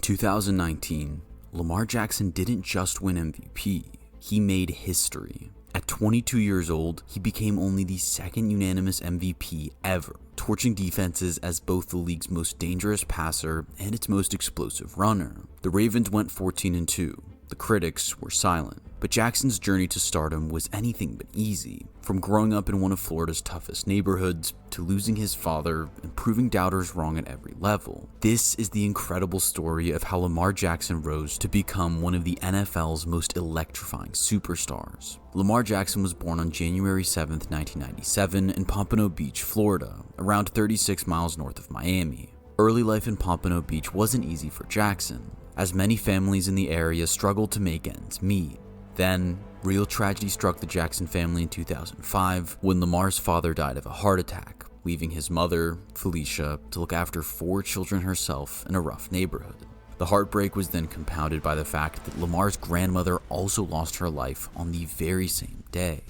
2019, Lamar Jackson didn't just win MVP, he made history. At 22 years old, he became only the second unanimous MVP ever, torching defenses as both the league's most dangerous passer and its most explosive runner. The Ravens went 14-2. The critics were silent, but Jackson's journey to stardom was anything but easy. From growing up in one of Florida's toughest neighborhoods, to losing his father and proving doubters wrong at every level. This is the incredible story of how Lamar Jackson rose to become one of the NFL's most electrifying superstars. Lamar Jackson was born on January 7, 1997 in Pompano Beach, Florida, around 36 miles north of Miami. Early life in Pompano Beach wasn't easy for Jackson, as many families in the area struggled to make ends meet. Then, real tragedy struck the Jackson family in 2005 when Lamar's father died of a heart attack, leaving his mother, Felicia, to look after 4 children herself in a rough neighborhood. The heartbreak was then compounded by the fact that Lamar's grandmother also lost her life on the very same day.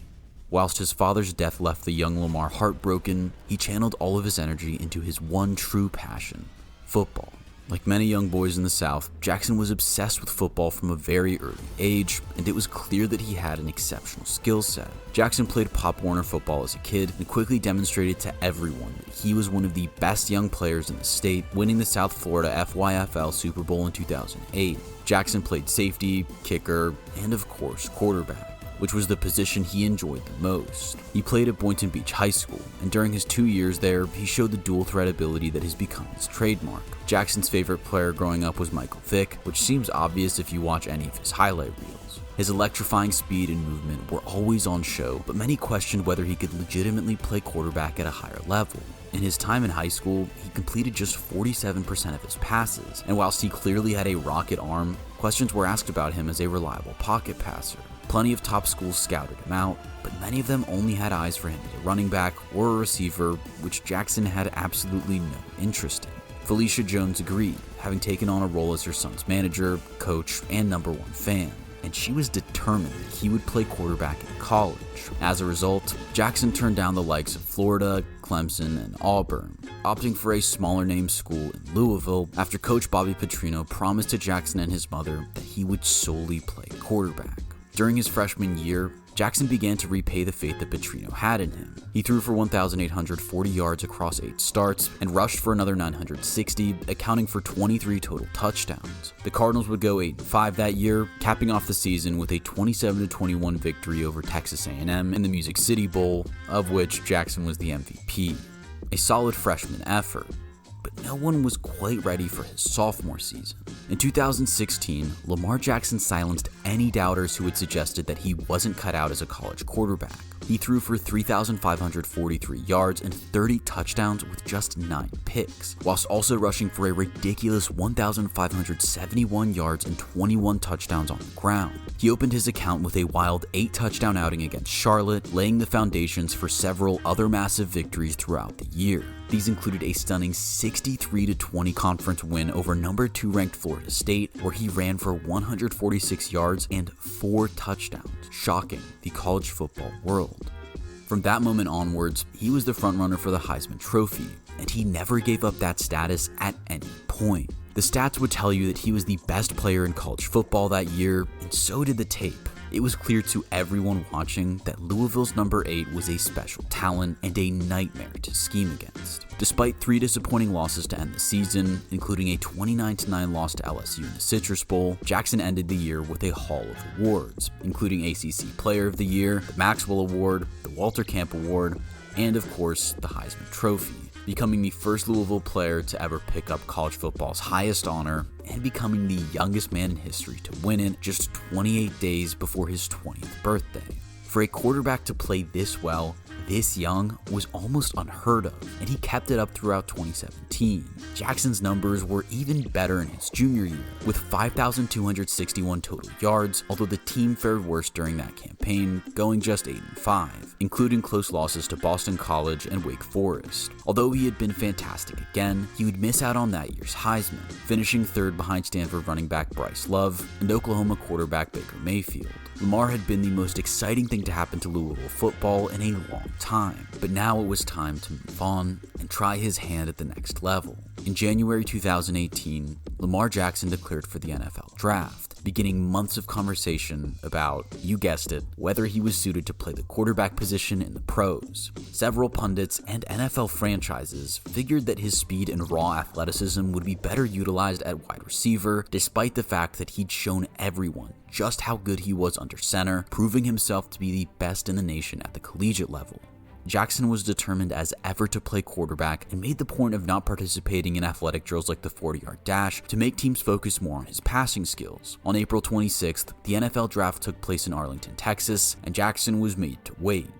Whilst his father's death left the young Lamar heartbroken, he channeled all of his energy into his one true passion, football. Like many young boys in the South, Jackson was obsessed with football from a very early age, and it was clear that he had an exceptional skill set. Jackson played Pop Warner football as a kid and quickly demonstrated to everyone that he was one of the best young players in the state, winning the South Florida FYFL Super Bowl in 2008. Jackson played safety, kicker, and of course quarterback, which was the position he enjoyed the most. He played at Boynton Beach High School, and during his 2 years there, he showed the dual threat ability that has become his trademark. Jackson's favorite player growing up was Michael Vick, which seems obvious if you watch any of his highlight reels. His electrifying speed and movement were always on show, but many questioned whether he could legitimately play quarterback at a higher level. In his time in high school, he completed just 47% of his passes, and whilst he clearly had a rocket arm, questions were asked about him as a reliable pocket passer. Plenty of top schools scouted him out, but many of them only had eyes for him as a running back or a receiver, which Jackson had absolutely no interest in. Felicia Jones agreed, having taken on a role as her son's manager, coach, and #1 fan, and she was determined that he would play quarterback in college. As a result, Jackson turned down the likes of Florida, Clemson, and Auburn, opting for a smaller name school in Louisville after coach Bobby Petrino promised to Jackson and his mother that he would solely play quarterback. During his freshman year, Jackson began to repay the faith that Petrino had in him. He threw for 1,840 yards across 8 starts and rushed for another 960, accounting for 23 total touchdowns. The Cardinals would go 8-5 that year, capping off the season with a 27-21 victory over Texas A&M in the Music City Bowl, of which Jackson was the MVP. A solid freshman effort, but no one was quite ready for his sophomore season. In 2016, Lamar Jackson silenced any doubters who had suggested that he wasn't cut out as a college quarterback. He threw for 3,543 yards and 30 touchdowns with just 9 picks, whilst also rushing for a ridiculous 1,571 yards and 21 touchdowns on the ground. He opened his account with a wild 8-touchdown outing against Charlotte, laying the foundations for several other massive victories throughout the year. These included a stunning 63-20 conference win over number 2 ranked Florida State, where he ran for 146 yards and 4 touchdowns, shocking the college football world. From that moment onwards, he was the frontrunner for the Heisman Trophy, and he never gave up that status at any point. The stats would tell you that he was the best player in college football that year, and so did the tape. It was clear to everyone watching that Louisville's number 8 was a special talent and a nightmare to scheme against. Despite 3 disappointing losses to end the season, including a 29-9 loss to LSU in the Citrus Bowl, Jackson ended the year with a haul of awards, including ACC Player of the Year, the Maxwell Award, the Walter Camp Award, and of course, the Heisman Trophy, becoming the first Louisville player to ever pick up college football's highest honor and becoming the youngest man in history to win it just 28 days before his 20th birthday. For a quarterback to play this well, this young, was almost unheard of, and he kept it up throughout 2017. Jackson's numbers were even better in his junior year, with 5,261 total yards, although the team fared worse during that campaign, going just 8-5, including close losses to Boston College and Wake Forest. Although he had been fantastic again, he would miss out on that year's Heisman, finishing 3rd behind Stanford running back Bryce Love and Oklahoma quarterback Baker Mayfield. Lamar had been the most exciting thing to happen to Louisville football in a long time, but now it was time to move on and try his hand at the next level. In January 2018, Lamar Jackson declared for the NFL draft, beginning months of conversation about, you guessed it, whether he was suited to play the quarterback position in the pros. Several pundits and NFL franchises figured that his speed and raw athleticism would be better utilized at wide receiver, despite the fact that he'd shown everyone just how good he was under center, proving himself to be the best in the nation at the collegiate level. Jackson was determined as ever to play quarterback and made the point of not participating in athletic drills like the 40-yard dash to make teams focus more on his passing skills. On April 26th, the NFL draft took place in Arlington, Texas, and Jackson was made to wait.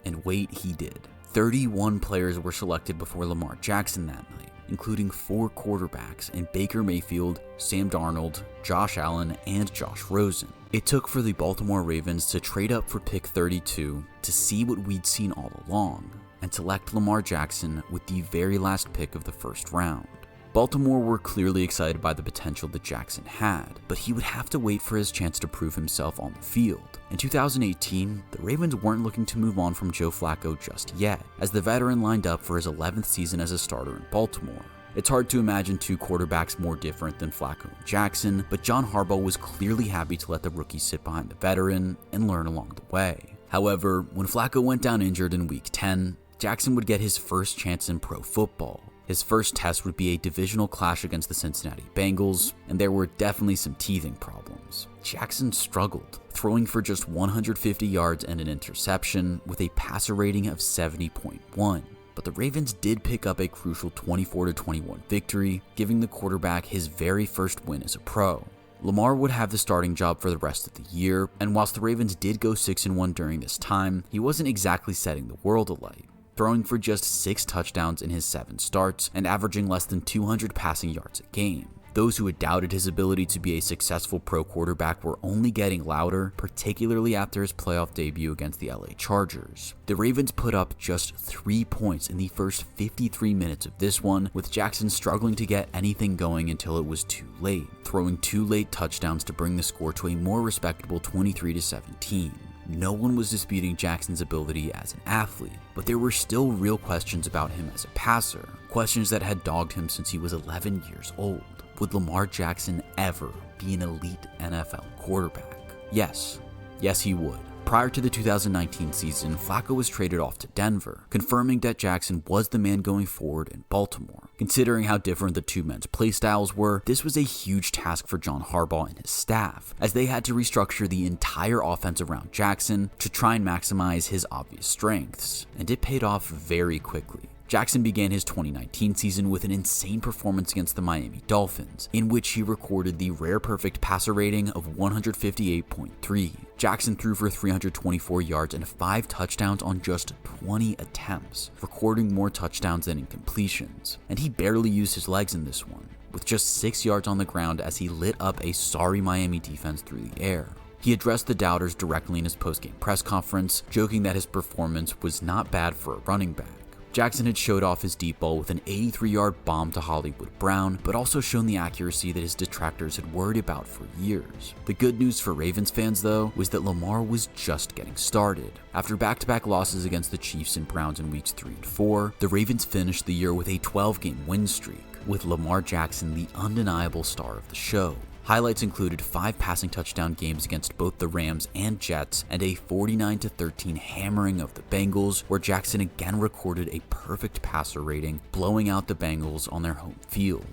And wait he did. 31 players were selected before Lamar Jackson that night, including 4 quarterbacks in Baker Mayfield, Sam Darnold, Josh Allen, and Josh Rosen. It took for the Baltimore Ravens to trade up for pick 32 to see what we'd seen all along and select Lamar Jackson with the very last pick of the first round. Baltimore were clearly excited by the potential that Jackson had, but he would have to wait for his chance to prove himself on the field. In 2018, the Ravens weren't looking to move on from Joe Flacco just yet, as the veteran lined up for his 11th season as a starter in Baltimore. It's hard to imagine 2 quarterbacks more different than Flacco and Jackson, but John Harbaugh was clearly happy to let the rookie sit behind the veteran and learn along the way. However, when Flacco went down injured in Week 10, Jackson would get his first chance in pro football. His first test would be a divisional clash against the Cincinnati Bengals, and there were definitely some teething problems. Jackson struggled, throwing for just 150 yards and an interception with a passer rating of 70.1. But the Ravens did pick up a crucial 24-21 victory, giving the quarterback his very first win as a pro. Lamar would have the starting job for the rest of the year, and whilst the Ravens did go 6-1 during this time, he wasn't exactly setting the world alight, throwing for just 6 touchdowns in his 7 starts and averaging less than 200 passing yards a game. Those who had doubted his ability to be a successful pro quarterback were only getting louder, particularly after his playoff debut against the LA Chargers. The Ravens put up just 3 points in the first 53 minutes of this one, with Jackson struggling to get anything going until it was too late, throwing 2 late touchdowns to bring the score to a more respectable 23-17. No one was disputing Jackson's ability as an athlete, but there were still real questions about him as a passer, questions that had dogged him since he was 11 years old. Would Lamar Jackson ever be an elite NFL quarterback? Yes, he would. Prior to the 2019 season, Flacco was traded off to Denver, confirming that Jackson was the man going forward in Baltimore. Considering how different the two men's playstyles were, this was a huge task for John Harbaugh and his staff, as they had to restructure the entire offense around Jackson to try and maximize his obvious strengths, and it paid off very quickly. Jackson began his 2019 season with an insane performance against the Miami Dolphins, in which he recorded the rare perfect passer rating of 158.3. Jackson threw for 324 yards and 5 touchdowns on just 20 attempts, recording more touchdowns than incompletions, and he barely used his legs in this one, with just 6 yards on the ground as he lit up a sorry Miami defense through the air. He addressed the doubters directly in his post-game press conference, joking that his performance was not bad for a running back. Jackson had showed off his deep ball with an 83-yard bomb to Hollywood Brown, but also shown the accuracy that his detractors had worried about for years. The good news for Ravens fans, though, was that Lamar was just getting started. After back-to-back losses against the Chiefs and Browns in weeks 3 and 4, the Ravens finished the year with a 12-game win streak, with Lamar Jackson the undeniable star of the show. Highlights included 5 passing touchdown games against both the Rams and Jets, and a 49-13 hammering of the Bengals, where Jackson again recorded a perfect passer rating, blowing out the Bengals on their home field.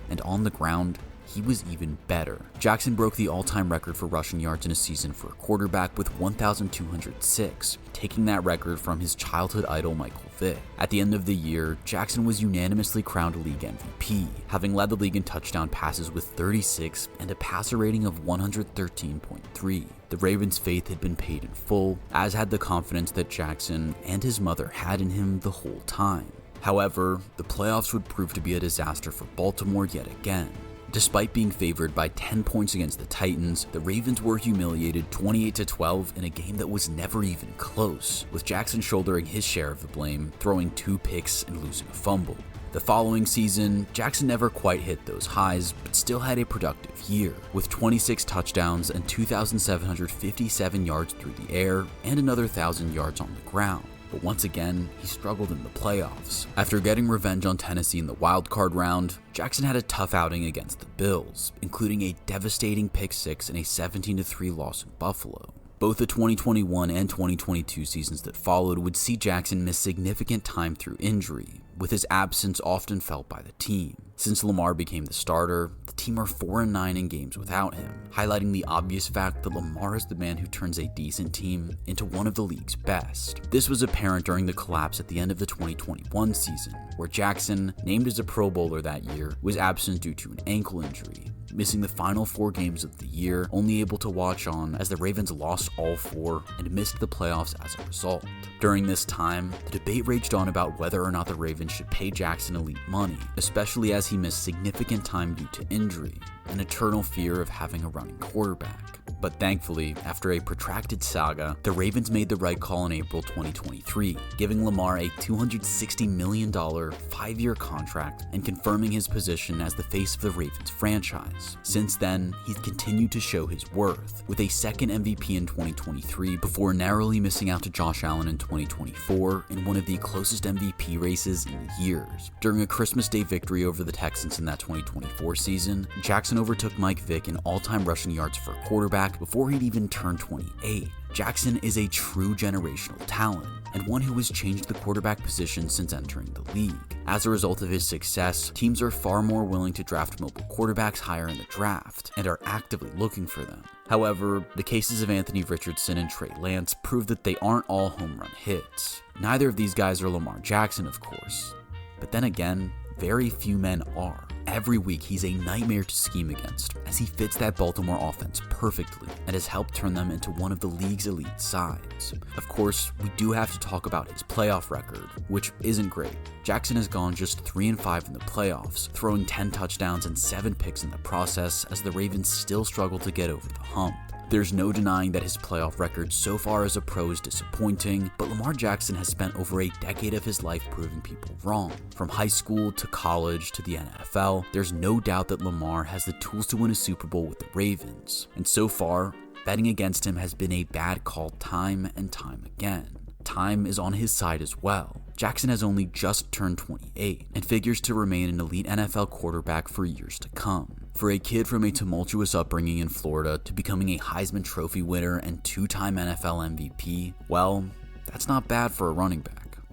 And on the ground, he was even better. Jackson broke the all-time record for rushing yards in a season for a quarterback with 1,206, taking that record from his childhood idol Michael Vick. At the end of the year, Jackson was unanimously crowned league MVP, having led the league in touchdown passes with 36 and a passer rating of 113.3. The Ravens' faith had been paid in full, as had the confidence that Jackson and his mother had in him the whole time. However, the playoffs would prove to be a disaster for Baltimore yet again. Despite being favored by 10 points against the Titans, the Ravens were humiliated 28-12 in a game that was never even close, with Jackson shouldering his share of the blame, throwing 2 picks and losing a fumble. The following season, Jackson never quite hit those highs, but still had a productive year, with 26 touchdowns and 2,757 yards through the air and another 1,000 yards on the ground. but once again, he struggled in the playoffs. After getting revenge on Tennessee in the wildcard round, Jackson had a tough outing against the Bills, including a devastating pick six and a 17-3 loss in Buffalo. Both the 2021 and 2022 seasons that followed would see Jackson miss significant time through injury, with his absence often felt by the team. Since Lamar became the starter, the team are 4-9 in games without him, highlighting the obvious fact that Lamar is the man who turns a decent team into one of the league's best. This was apparent during the collapse at the end of the 2021 season, where Jackson, named as a Pro Bowler that year, was absent due to an ankle injury, missing the final 4 games of the year, only able to watch on as the Ravens lost all 4 and missed the playoffs as a result. During this time, the debate raged on about whether or not the Ravens should pay Jackson elite money, especially as he missed significant time due to injury, an eternal fear of having a running quarterback. But thankfully, after a protracted saga, the Ravens made the right call in April 2023, giving Lamar a $260 million 5-year contract and confirming his position as the face of the Ravens franchise. Since then, he's continued to show his worth, with a second MVP in 2023 before narrowly missing out to Josh Allen in 2024 in one of the closest MVP races in years. During a Christmas Day victory over the Texans in that 2024 season, Jackson overtook Mike Vick in all-time rushing yards for a quarterback before he'd even turned 28. Jackson is a true generational talent, and one who has changed the quarterback position since entering the league. As a result of his success, teams are far more willing to draft mobile quarterbacks higher in the draft, and are actively looking for them. However, the cases of Anthony Richardson and Trey Lance prove that they aren't all home run hits. Neither of these guys are Lamar Jackson, of course, but then again, very few men are. Every week, he's a nightmare to scheme against, as he fits that Baltimore offense perfectly and has helped turn them into one of the league's elite sides. Of course, we do have to talk about his playoff record, which isn't great. Jackson has gone just 3-5 in the playoffs, throwing 10 touchdowns and 7 picks in the process, as the Ravens still struggle to get over the hump. There's no denying that his playoff record so far as a pro is disappointing, but Lamar Jackson has spent over a decade of his life proving people wrong. From high school to college to the NFL, there's no doubt that Lamar has the tools to win a Super Bowl with the Ravens, and so far, betting against him has been a bad call time and time again. Time is on his side as well. Jackson has only just turned 28 and figures to remain an elite NFL quarterback for years to come. For a kid from a tumultuous upbringing in Florida to becoming a Heisman Trophy winner and 2-time NFL MVP, well, that's not bad for a running back.